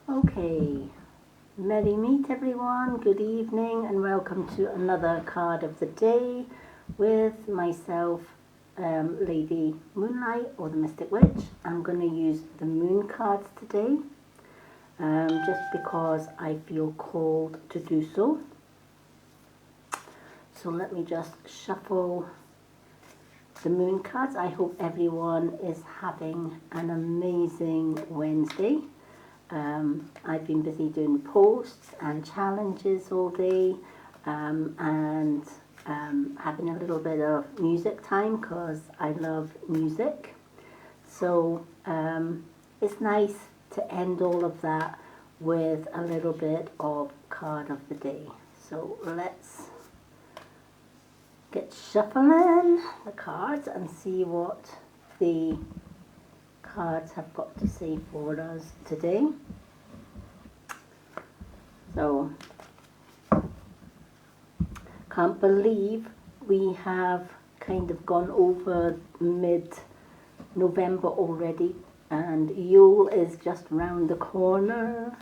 Okay, merry meet everyone, good evening and welcome to another card of the day with myself, Lady Moonlight or the Mystic Witch. I'm going to use the moon cards today just because I feel called to do so. So let me just shuffle the moon cards. I hope everyone is having an amazing Wednesday. I've been busy doing posts and challenges all day and having a little bit of music time because I love music. So it's nice to end all of that with a little bit of card of the day. So let's get shuffling the cards and see what the cards have got to say for us today. So, can't believe we have kind of gone over mid-November already, and Yule is just round the corner.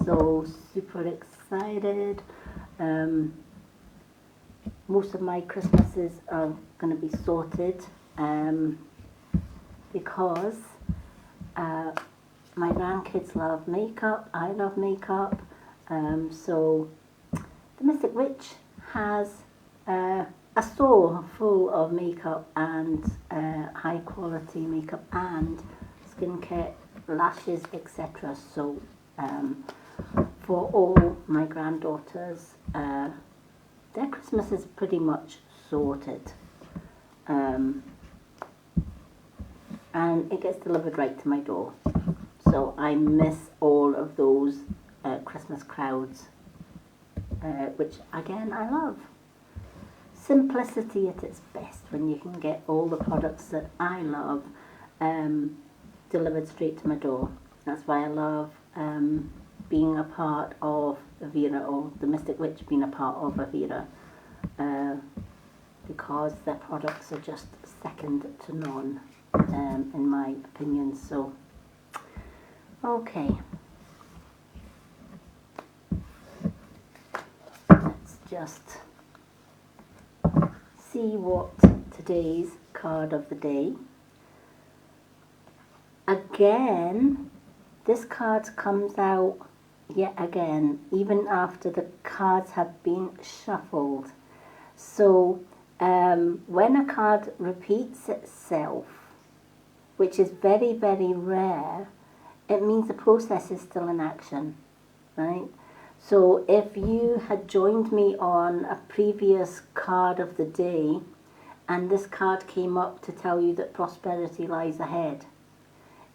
So super excited. Most of my Christmases are going to be sorted because my grandkids love makeup, I love makeup, so the Mystic Witch has a store full of makeup and high quality makeup and skincare, lashes, etc. So for all my granddaughters, their Christmas is pretty much sorted. And it gets delivered right to my door. So I miss all of those Christmas crowds, which again I love. Simplicity at its best when you can get all the products that I love delivered straight to my door. That's why I love being a part of Avira, or the Mystic Witch being a part of Avira, because their products are just second to none in my opinion. So okay, let's just see what today's card of the day. Again, this card comes out yet again, even after the cards have been shuffled. So when a card repeats itself, which is very, very rare, it means the process is still in action, right? So if you had joined me on a previous card of the day and this card came up to tell you that prosperity lies ahead,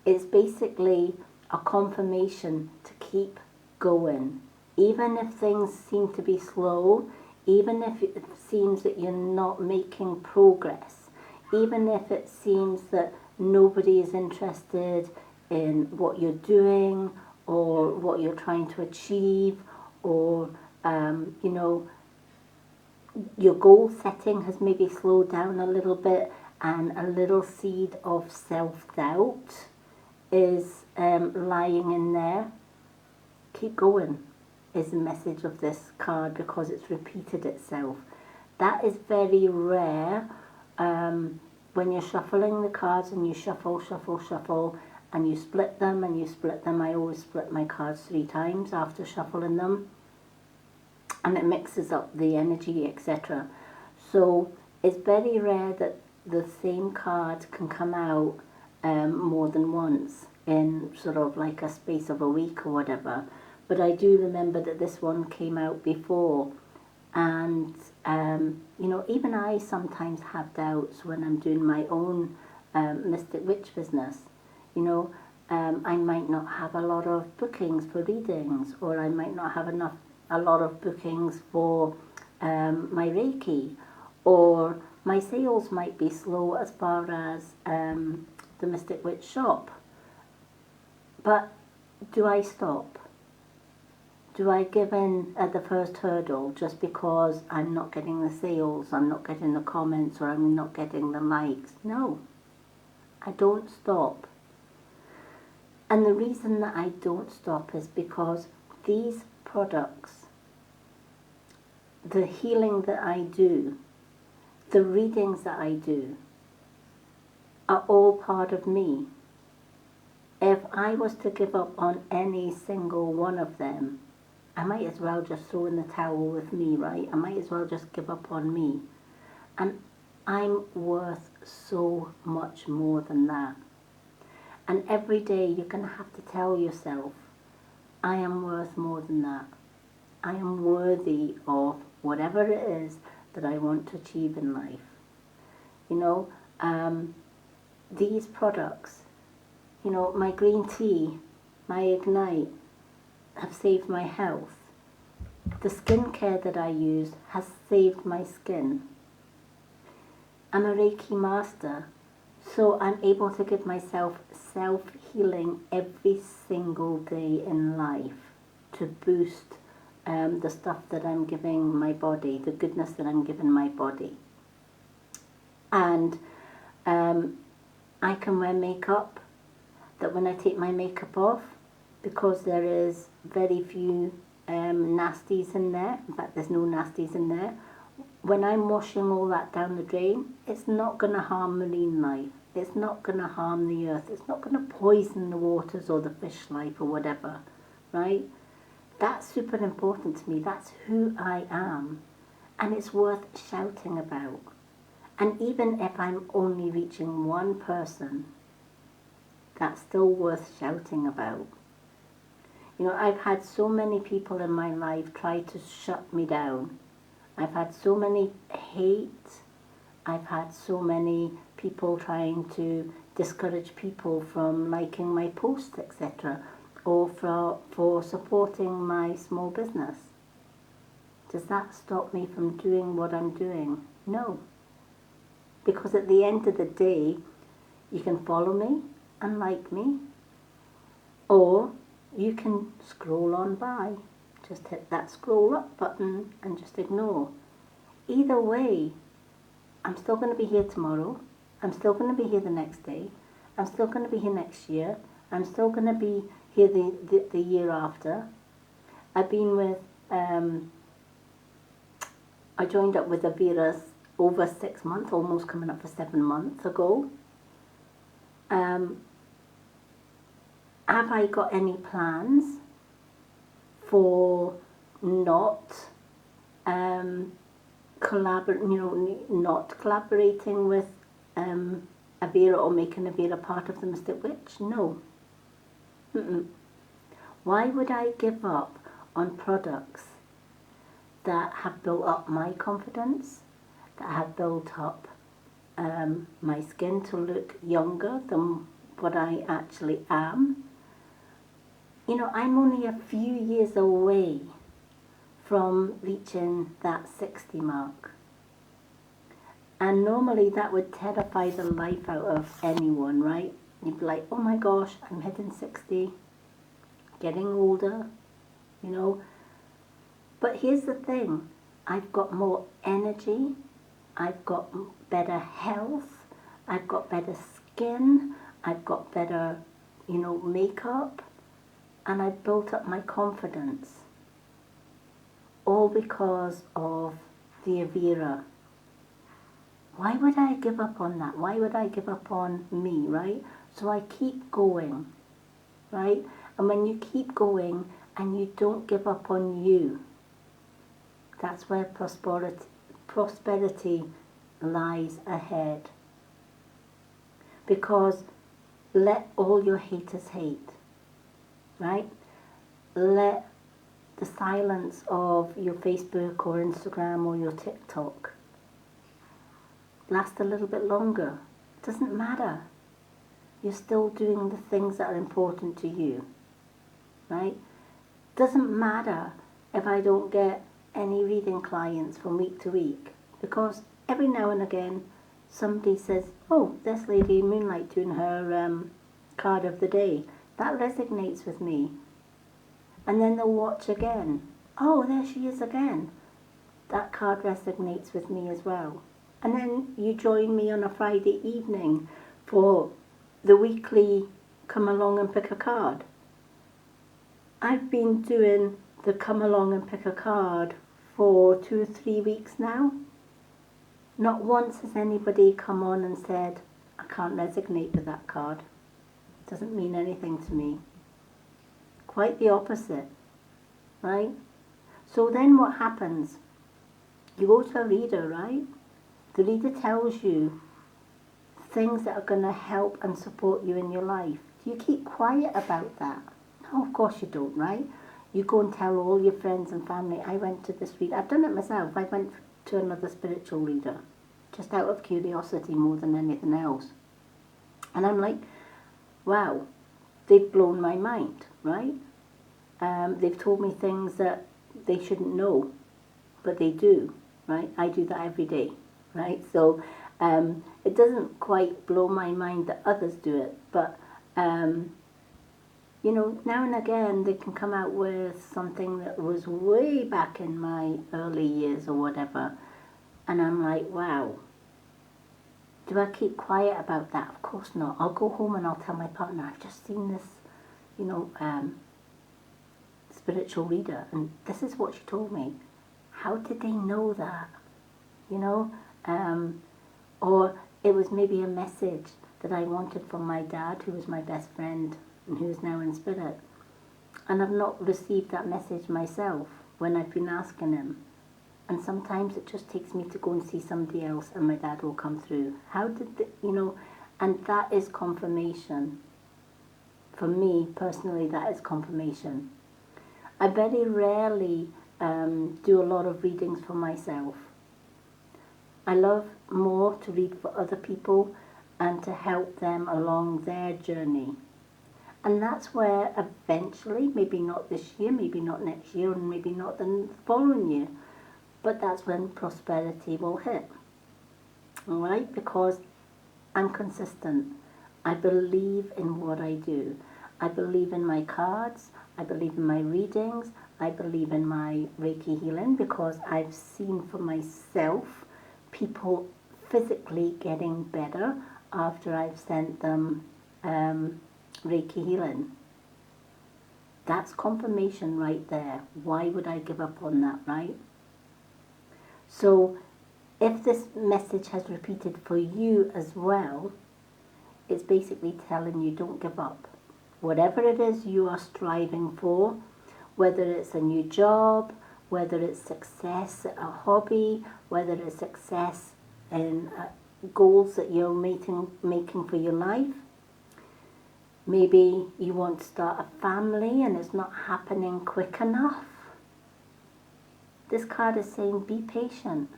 it's basically a confirmation to keep going. Even if things seem to be slow, even if it seems that you're not making progress, even if it seems that nobody is interested in what you're doing or what you're trying to achieve, or your goal setting has maybe slowed down a little bit and a little seed of self-doubt is lying in there. Keep going is the message of this card because it's repeated itself. That is very rare when you're shuffling the cards and you shuffle, shuffle, shuffle, and you split them and you split them. I always split my cards 3 times after shuffling them, and it mixes up the energy, etc. So it's very rare that the same card can come out more than once in sort of like a space of a week or whatever. But I do remember that this one came out before, and even I sometimes have doubts when I'm doing my own Mystic Witch business. I might not have a lot of bookings for readings, or I might not have a lot of bookings for my Reiki, or my sales might be slow as far as the Mystic Witch shop. But do I stop? Do I give in at the first hurdle just because I'm not getting the sales, I'm not getting the comments, or I'm not getting the likes? No, I don't stop. And the reason that I don't stop is because these products, the healing that I do, the readings that I do, are all part of me. If I was to give up on any single one of them, I might as well just throw in the towel with me, right? I might as well just give up on me. And I'm worth so much more than that. And every day you're going to have to tell yourself, I am worth more than that. I am worthy of whatever it is that I want to achieve in life. You know, these products, you know, my green tea, my Ignite, have saved my health. The skincare that I use has saved my skin. I'm a Reiki master, so I'm able to give myself self-healing every single day in life to boost the stuff that I'm giving my body, the goodness that I'm giving my body. And I can wear makeup that when I take my makeup off, because there is very few nasties in there, in fact there's no nasties in there, when I'm washing all that down the drain, it's not going to harm marine life. It's not going to harm the earth. It's not going to poison the waters or the fish life or whatever, right? That's super important to me. That's who I am. And it's worth shouting about. And even if I'm only reaching one person, that's still worth shouting about. You know, I've had so many people in my life try to shut me down. I've had so many hate. I've had so many people trying to discourage people from liking my posts, etc., or for supporting my small business. Does that stop me from doing what I'm doing? No. Because at the end of the day, you can follow me and like me, or you can scroll on by. Just hit that scroll up button and just ignore. Either way, I'm still going to be here tomorrow. I'm still going to be here the next day. I'm still going to be here next year. I'm still going to be here the year after. I've been with, I joined up with Avira over 6 months, almost coming up for 7 months ago. Have I got any plans for not not collaborating with Avira or making Avira part of the Mystic Witch? No. Why would I give up on products that have built up my confidence, that have built up my skin to look younger than what I actually am? You know, I'm only a few years away from reaching that 60 mark. And normally that would terrify the life out of anyone, right? You'd be like, oh my gosh, I'm hitting 60, getting older, you know. But here's the thing, I've got more energy, I've got better health, I've got better skin, I've got better, you know, makeup, and I've built up my confidence. All because of the Avira. Why would I give up on that? Why would I give up on me, right? So I keep going, right? And when you keep going and you don't give up on you, that's where prosperity lies ahead. Because let all your haters hate, right? Let the silence of your Facebook or Instagram or your TikTok last a little bit longer. It doesn't matter. You're still doing the things that are important to you, right? Doesn't matter if I don't get any reading clients from week to week, because every now and again somebody says, oh, this lady Moonlight doing her card of the day, that resonates with me. And then they'll watch again. Oh, there she is again. That card resonates with me as well. And then you join me on a Friday evening for the weekly come along and pick a card. I've been doing the come along and pick a card for 2 or 3 weeks now. Not once has anybody come on and said, I can't resonate with that card. It doesn't mean anything to me. Quite the opposite, right? So then what happens? You go to a reader, right? The reader tells you things that are going to help and support you in your life. Do you keep quiet about that? No, of course you don't, right? You go and tell all your friends and family, I went to this reader. I've done it myself. I went to another spiritual reader, just out of curiosity more than anything else. And I'm like, wow, they've blown my mind, right? They've told me things that they shouldn't know, but they do, right? I do that every day, right? So it doesn't quite blow my mind that others do it, but you know, now and again they can come out with something that was way back in my early years or whatever, and I'm like, wow. Do I keep quiet about that? Of course not. I'll go home and I'll tell my partner, I've just seen this, you know, spiritual reader, and this is what she told me. How did they know that? You know? Or it was maybe a message that I wanted from my dad, who was my best friend and who is now in spirit. And I've not received that message myself when I've been asking him. And sometimes it just takes me to go and see somebody else and my dad will come through. How did the, you know, and that is confirmation. For me, personally, that is confirmation. I very rarely do a lot of readings for myself. I love more to read for other people and to help them along their journey. And that's where eventually, maybe not this year, maybe not next year, and maybe not the following year, but that's when prosperity will hit. All right? Because I'm consistent. I believe in what I do. I believe in my cards. I believe in my readings. I believe in my Reiki healing, because I've seen for myself people physically getting better after I've sent them Reiki healing. That's confirmation right there. Why would I give up on that, right? So if this message has repeated for you as well, it's basically telling you don't give up. Whatever it is you are striving for, whether it's a new job, whether it's success at a hobby, whether it's success in goals that you're making for your life. Maybe you want to start a family and it's not happening quick enough. This card is saying be patient.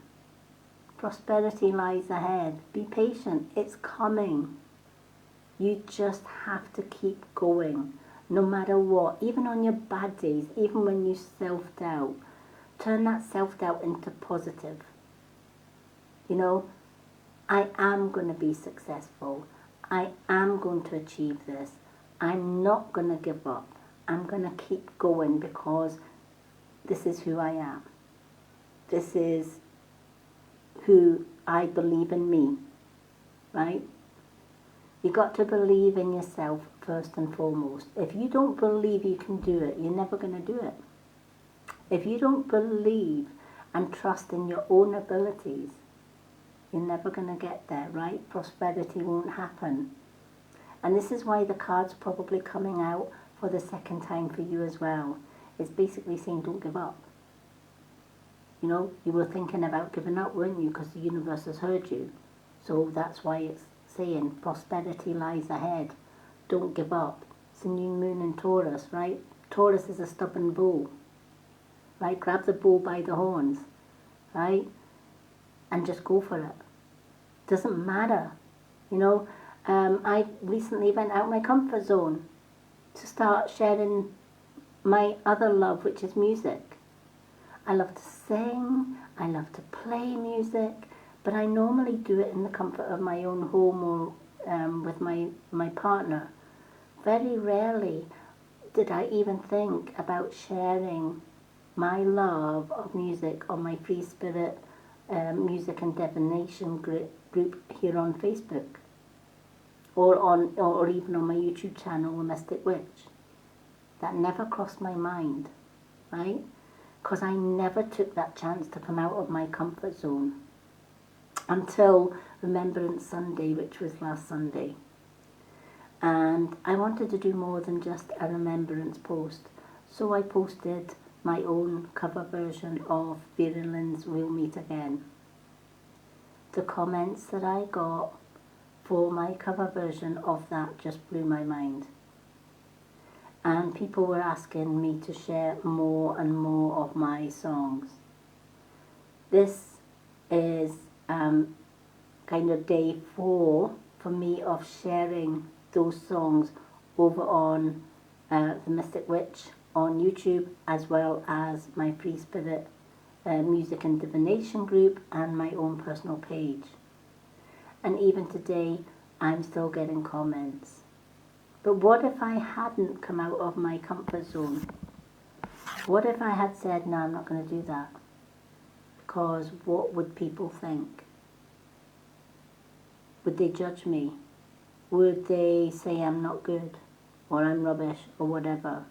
Prosperity lies ahead. Be patient. It's coming. You just have to keep going, no matter what. Even on your bad days, even when you self-doubt, turn that self-doubt into positive. You know, I am going to be successful. I am going to achieve this. I'm not going to give up. I'm going to keep going because this is who I am. This is who I believe in me, right? You got to believe in yourself first and foremost. If you don't believe you can do it, you're never going to do it. If you don't believe and trust in your own abilities, you're never going to get there, right? Prosperity won't happen. And this is why the card's probably coming out for the second time for you as well. It's basically saying don't give up. You know, you were thinking about giving up, weren't you? Because the universe has heard you. So that's why it's saying prosperity lies ahead. Don't give up. It's a new moon in Taurus, right? Taurus is a stubborn bull, right? Grab the bull by the horns, right? And just go for it. Doesn't matter, you know. I recently went out my comfort zone to start sharing my other love, which is music. I love to sing, I love to play music, but I normally do it in the comfort of my own home or with my partner. Very rarely did I even think about sharing my love of music on my Free Spirit Music and Divination group here on Facebook. or even on my YouTube channel, The Mystic Witch. That never crossed my mind, right? Because I never took that chance to come out of my comfort zone until Remembrance Sunday, which was last Sunday. And I wanted to do more than just a remembrance post. So I posted my own cover version of Vera Lynn's We'll Meet Again. The comments that I got for my cover version of that just blew my mind. And people were asking me to share more and more of my songs. This is kind of day 4 for me of sharing those songs over on The Mystic Witch on YouTube, as well as my Free Spirit Music and Divination group and my own personal page. And even today, I'm still getting comments. But what if I hadn't come out of my comfort zone? What if I had said, no, I'm not going to do that? Because what would people think? Would they judge me? Would they say I'm not good, or I'm rubbish, or whatever?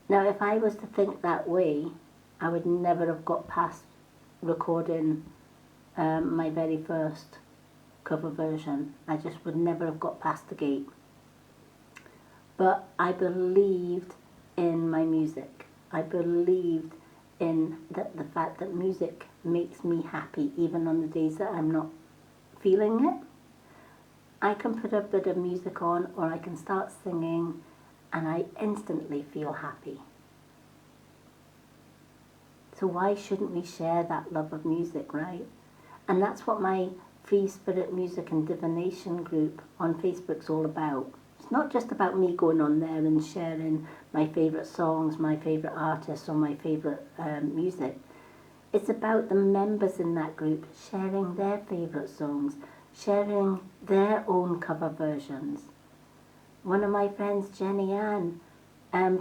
Now, if I was to think that way, I would never have got past recording my very first cover version. I just would never have got past the gate. But I believed in my music. I believed in the fact that music makes me happy, even on the days that I'm not feeling it. I can put a bit of music on, or I can start singing, and I instantly feel happy. So why shouldn't we share that love of music, right? And that's what my Free Spirit Music and Divination group on Facebook's all about. It's not just about me going on there and sharing my favourite songs, my favourite artists, or my favourite music. It's about the members in that group sharing their favourite songs, sharing their own cover versions. One of my friends, Jenny Ann,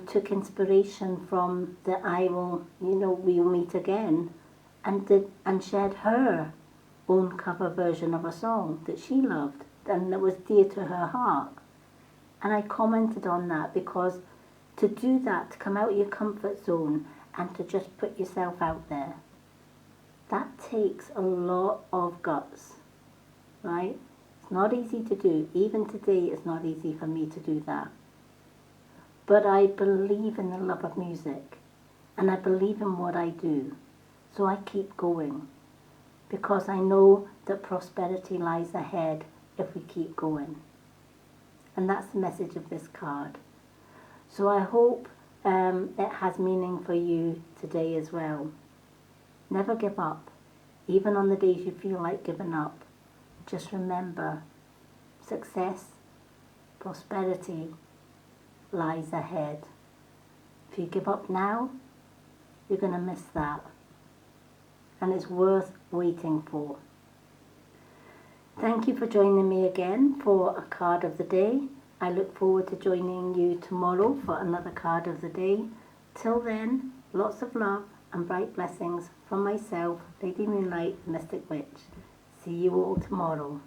took inspiration from the We'll Meet Again, and shared her own cover version of a song that she loved and that was dear to her heart. And I commented on that, because to do that, to come out of your comfort zone and to just put yourself out there, that takes a lot of guts, right? It's not easy to do. Even today, it's not easy for me to do that. But I believe in the love of music, and I believe in what I do. So I keep going, because I know that prosperity lies ahead if we keep going. And that's the message of this card. So I hope it has meaning for you today as well. Never give up. Even on the days you feel like giving up, just remember, success, prosperity lies ahead. If you give up now, you're going to miss that. And it's worth waiting for. Thank you for joining me again for a card of the day. I look forward to joining you tomorrow for another card of the day. Till then, lots of love and bright blessings from myself, Lady Moonlight, Mystic Witch. See you all tomorrow.